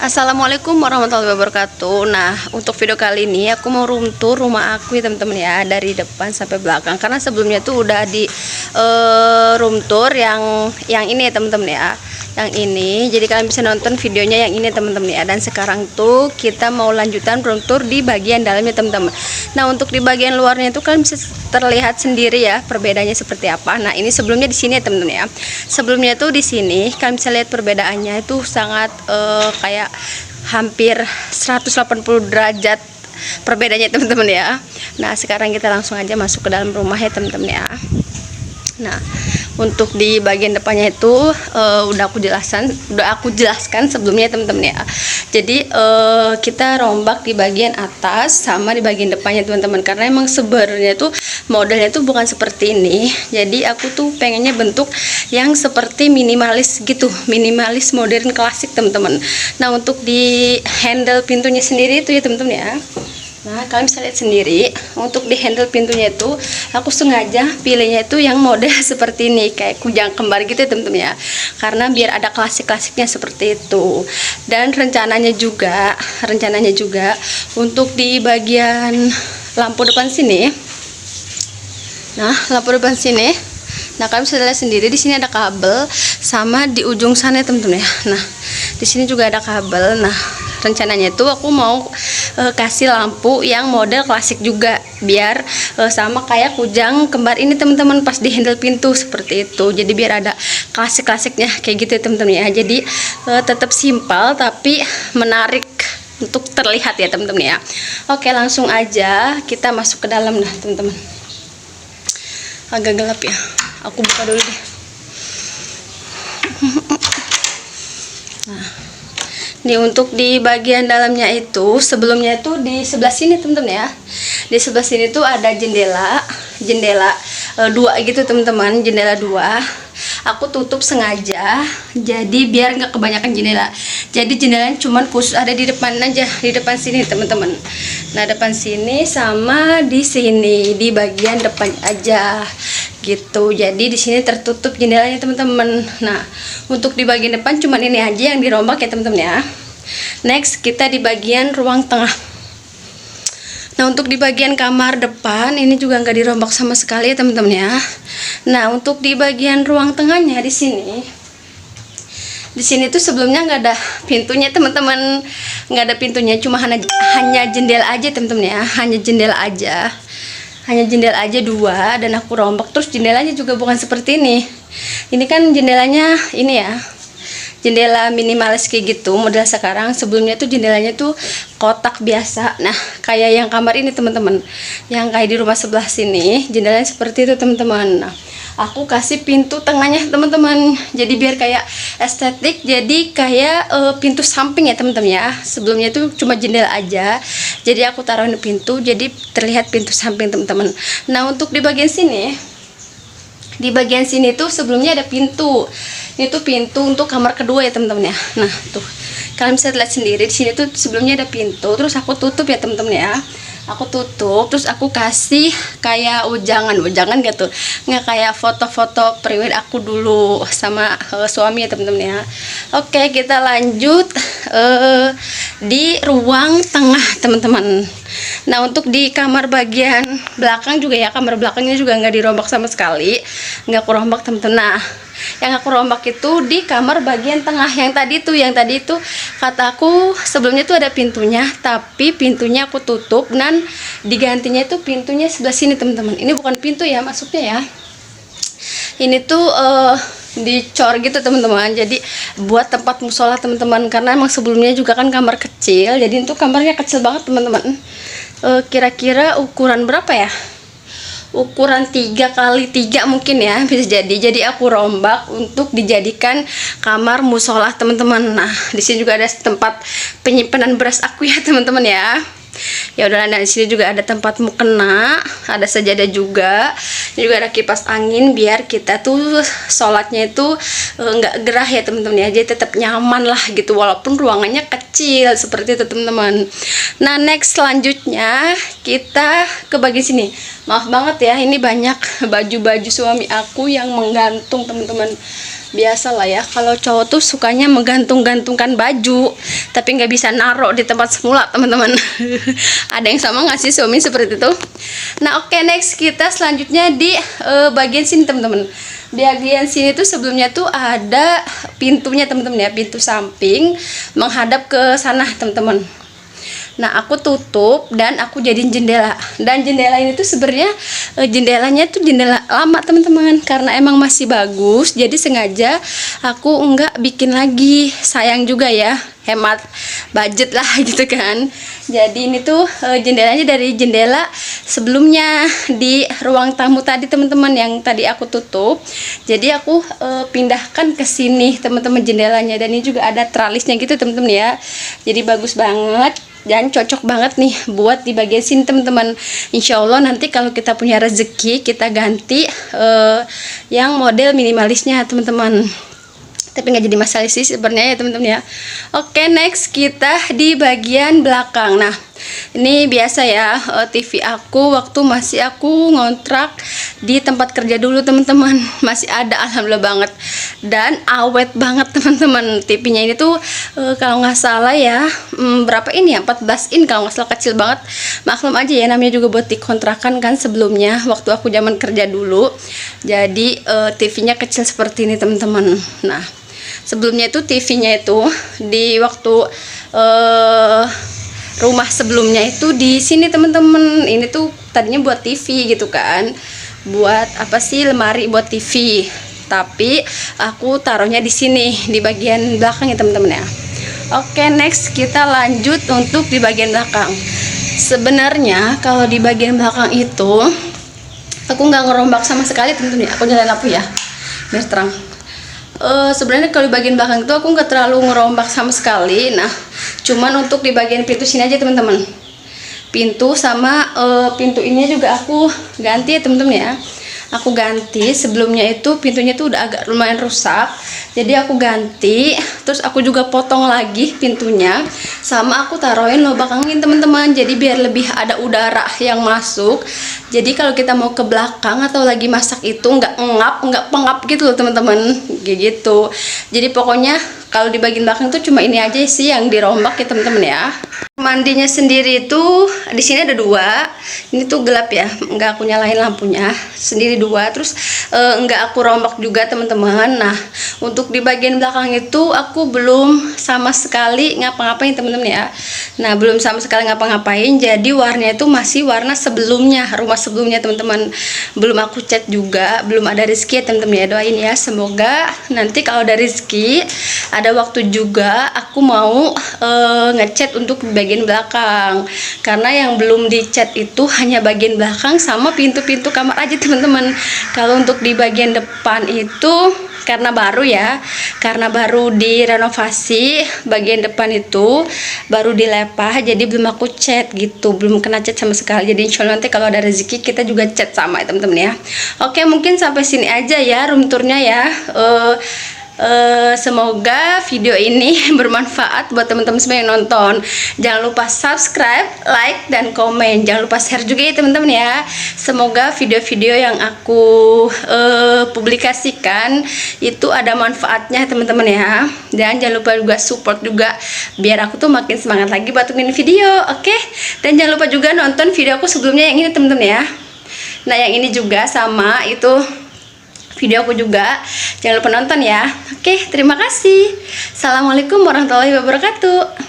Assalamualaikum warahmatullahi wabarakatuh. Nah, untuk video kali ini aku mau room tour rumah aku ya teman-teman ya, dari depan sampai belakang. Karena sebelumnya tuh udah di room tour yang ini ya teman-teman ya. Yang ini, jadi kalian bisa nonton videonya yang ini teman-teman ya. Dan sekarang tuh kita mau lanjutan room tour di bagian dalamnya teman-teman. Nah, untuk di bagian luarnya itu kalian bisa terlihat sendiri ya perbedaannya seperti apa. Nah, ini sebelumnya di sini ya teman-teman ya. Sebelumnya tuh di sini kalian bisa lihat perbedaannya itu sangat kayak hampir 180 derajat perbedaannya teman-teman ya. Nah, sekarang kita langsung aja masuk ke dalam rumah ya teman-teman ya. Nah, untuk di bagian depannya itu udah aku jelaskan sebelumnya teman-teman ya. Jadi kita rombak di bagian atas sama di bagian depannya teman-teman, karena emang sebenarnya tuh modelnya tuh bukan seperti ini. Jadi aku tuh pengennya bentuk yang seperti minimalis gitu, minimalis modern klasik teman-teman. Nah, untuk di handle pintunya sendiri itu ya teman-teman ya. Nah, kalian bisa lihat sendiri, untuk di handle pintunya itu aku sengaja pilihnya itu yang model seperti ini, kayak kujang kembar gitu ya teman-teman ya, karena biar ada klasik-klasiknya seperti itu. Dan rencananya juga untuk di bagian lampu depan sini, nah kalian bisa lihat sendiri di sini ada kabel, sama di ujung sana teman-teman ya. Nah, di sini juga ada kabel. Nah, rencananya itu aku mau kasih lampu yang model klasik juga, biar sama kayak kujang kembar ini teman-teman, pas di handle pintu seperti itu. Jadi biar ada klasik-klasiknya kayak gitu ya teman-teman ya. Jadi tetap simpel tapi menarik untuk terlihat ya teman-teman ya. Oke, langsung aja kita masuk ke dalam. Nah teman-teman, agak gelap ya, aku buka dulu deh. Nah, ini untuk di bagian dalamnya itu, sebelumnya itu di sebelah sini teman-teman ya. Di sebelah sini tuh ada jendela dua gitu teman-teman, jendela dua. Aku tutup sengaja, jadi biar nggak kebanyakan jendela. Jadi jendelanya cuman khusus ada di depan aja, di depan sini teman-teman. Nah, depan sini sama di sini, di bagian depan aja gitu. Jadi di sini tertutup jendelanya teman-teman. Nah, untuk di bagian depan cuman ini aja yang dirombak ya teman-teman ya. Next, kita di bagian ruang tengah. Nah, untuk di bagian kamar depan ini juga nggak dirombak sama sekali ya teman-teman ya. Nah, untuk di bagian ruang tengahnya di sini tuh sebelumnya nggak ada pintunya teman-teman, nggak ada pintunya, cuma hanya jendela aja teman-teman ya, hanya jendela aja dua. Dan aku rombak, terus jendelanya juga bukan seperti ini kan jendelanya ini ya, jendela minimalis kayak gitu model sekarang. Sebelumnya tuh jendelanya tuh kotak biasa, nah kayak yang kamar ini teman-teman, yang kayak di rumah sebelah sini jendelanya seperti itu teman-teman. Nah, aku kasih pintu tengahnya teman-teman, jadi biar kayak estetik, jadi kayak pintu samping ya teman-teman ya. Sebelumnya tuh cuma jendela aja, jadi aku taruhin pintu, jadi terlihat pintu samping teman-teman. Nah, untuk di bagian sini tuh sebelumnya ada pintu. Ini tuh pintu untuk kamar kedua ya teman-teman ya. Nah, tuh kalian bisa lihat sendiri, di sini tuh sebelumnya ada pintu, terus aku tutup ya teman-teman ya. Aku tutup, terus aku kasih kayak ujangan gitu, nggak kayak foto-foto prewed aku dulu sama suami ya teman-teman ya. Oke, kita lanjut di ruang tengah teman-teman. Nah, untuk di kamar bagian belakang juga ya, kamar belakangnya juga nggak dirombak sama sekali, nggak aku rombak teman-teman. Nah, yang aku rombak itu di kamar bagian tengah, yang tadi itu kataku sebelumnya tuh ada pintunya, tapi pintunya aku tutup dan digantinya itu pintunya sebelah sini teman-teman. Ini bukan pintu ya masuknya ya, ini tuh dicor gitu teman-teman, jadi buat tempat musola teman-teman. Karena emang sebelumnya juga kan kamar kecil, jadi itu kamarnya kecil banget teman-teman. Kira-kira ukuran berapa ya, ukuran 3x3 mungkin ya, bisa jadi aku rombak untuk dijadikan kamar musola teman-teman. Nah, di sini juga ada tempat penyimpanan beras aku ya teman-teman ya. Ya udah, dan di sini juga ada tempat mukena, ada sajadah juga. Ini juga ada kipas angin biar kita tuh sholatnya itu nggak gerah ya teman-teman ya, jadi tetap nyaman lah gitu walaupun ruangannya kecil seperti itu teman-teman. Nah, next selanjutnya kita ke bagian sini. Maaf banget ya, ini banyak baju-baju suami aku yang menggantung teman-teman. Biasa lah ya, kalau cowok tuh sukanya menggantung-gantungkan baju, tapi nggak bisa naruh di tempat semula, teman-teman. Ada yang sama nggak sih suami seperti itu? Nah, oke, next kita selanjutnya di bagian sini, teman-teman. Bagian sini tuh sebelumnya tuh ada pintunya, teman-teman ya, pintu samping menghadap ke sana, teman-teman. Nah, aku tutup dan aku jadiin jendela. Dan jendela ini tuh sebenarnya jendelanya tuh jendela lama, teman-teman, karena emang masih bagus. Jadi sengaja aku enggak bikin lagi. Sayang juga ya, hemat budget lah gitu kan. Jadi ini tuh jendelanya dari jendela sebelumnya di ruang tamu tadi, teman-teman, yang tadi aku tutup. Jadi aku pindahkan ke sini, teman-teman, jendelanya. Dan ini juga ada tralisnya gitu, teman-teman ya. Jadi bagus banget dan cocok banget nih buat di bagian sini, teman-teman. Insya Allah nanti kalau kita punya rezeki kita ganti yang model minimalisnya, teman-teman. Tapi nggak jadi masalah sih sebenarnya ya, teman-teman ya. Oke, next kita di bagian belakang. Nah, ini biasa ya, TV aku waktu masih aku ngontrak di tempat kerja dulu, teman-teman, masih ada, alhamdulillah banget, dan awet banget, teman-teman. TV-nya ini tuh kalau nggak salah ya, berapa ini ya, 14 in kalau nggak salah, kecil banget. Maklum aja ya, namanya juga buat dikontrakan kan sebelumnya waktu aku zaman kerja dulu. Jadi TV-nya kecil seperti ini, teman-teman. Nah, sebelumnya itu TV-nya itu di waktu rumah sebelumnya itu di sini, teman-teman. Ini tuh tadinya buat TV gitu kan, buat apa sih, lemari buat TV. Tapi aku taruhnya di sini di bagian belakang ya, teman-teman ya. Oke, next kita lanjut untuk di bagian belakang. Sebenarnya kalau di bagian belakang itu aku nggak ngerombak sama sekali, teman-teman ya. Aku nyalain lampu ya biar terang. Sebenarnya kalau di bagian belakang itu aku nggak terlalu ngerombak sama sekali. Nah, cuman untuk di bagian pintu sini aja, teman-teman. Pintu sama pintu ini juga aku ganti ya, teman-teman ya. Aku ganti, sebelumnya itu pintunya tuh udah agak lumayan rusak, jadi aku ganti. Terus aku juga potong lagi pintunya, sama aku taruhin lubang angin, teman-teman, jadi biar lebih ada udara yang masuk. Jadi kalau kita mau ke belakang atau lagi masak itu nggak pengap gitu loh, teman-teman, kayak gitu. Jadi pokoknya kalau di bagian belakang tuh cuma ini aja sih yang dirombak ya, teman-teman ya. Mandinya sendiri itu di sini ada 2. Ini tuh gelap ya, nggak aku nyalain lampunya, sendiri 2. Terus nggak aku rombak juga, teman-teman. Nah, untuk di bagian belakang itu aku belum sama sekali ngapa-ngapain, teman-teman ya. Nah, belum sama sekali ngapa-ngapain. Jadi warnanya itu masih warna sebelumnya, rumah sebelumnya, teman-teman. Belum aku cat juga, belum ada rezeki ya, teman-teman ya. Doain ya, semoga nanti kalau ada rezeki, ada waktu juga aku mau ngecat untuk bagian belakang, karena yang belum dicat itu hanya bagian belakang sama pintu-pintu kamar aja, teman-teman. Kalau untuk di bagian depan itu karena baru ya, karena baru direnovasi, bagian depan itu baru dilepah, jadi belum aku cat gitu, belum kena cat sama sekali. Jadi insya Allah nanti kalau ada rezeki kita juga cat sama ya, teman-teman ya. Oke, mungkin sampai sini aja ya room tournya ya. Semoga video ini bermanfaat buat teman-teman semua yang nonton. Jangan lupa subscribe, like, dan komen. Jangan lupa share juga ya, teman-teman ya. Semoga video-video yang aku publikasikan itu ada manfaatnya, teman-teman ya. Dan jangan lupa juga support juga biar aku tuh makin semangat lagi buat bikin video, oke? Dan jangan lupa juga nonton video aku sebelumnya yang ini, teman-teman ya. Nah, yang ini juga sama, itu video aku juga, jangan lupa nonton ya. Oke, terima kasih. Assalamualaikum warahmatullahi wabarakatuh.